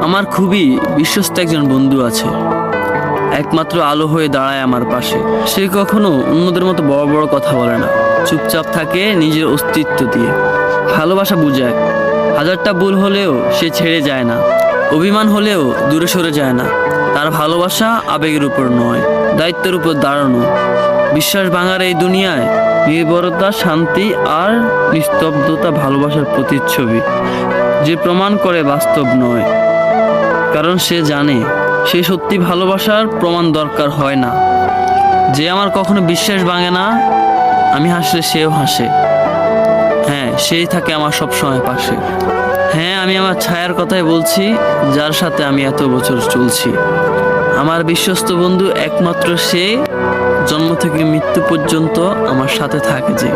আমার খুবই বিশ্বস্ত একজন বন্ধু আছে, একমাত্র আলো হয়ে দাঁড়ায় আমার পাশে। সে কখনো অন্যদের মতো বড় বড় কথা বলে না, চুপচাপ থাকে নিজের অস্তিত্ব দিয়ে। ভালোবাসা বুঝায়, হাজারটা ভুল হলেও সে ছেড়ে যায় না, অভিমান হলেও দূরে সরে যায় না। তার ভালোবাসা আবেগের উপর নয়, দায়িত্বের উপর দাঁড়ানো। বিশ্বাস ভাঙার এই দুনিয়ায় নির্ভরতা, শান্তি আর নিস্তব্ধতা ভালোবাসার প্রতিচ্ছবি, যে প্রমাণ করে বাস্তব নয়। কারণ সে জানে সে সত্যি ভালোবাসার প্রমাণ দরকার হয় না। যে আমার কখনো বিশ্বাস ভাঙে না, আমি হাসলে সেও হাসে। হ্যাঁ, সেই থাকে আমার সব সময় পাশে। হ্যাঁ, আমি আমার ছায়ার কথাই বলছি, যার সাথে আমি এত বছর চলছি। আমার বিশ্বস্ত বন্ধু একমাত্র সে, জন্ম থেকে মৃত্যু পর্যন্ত আমার সাথে থাকে যে।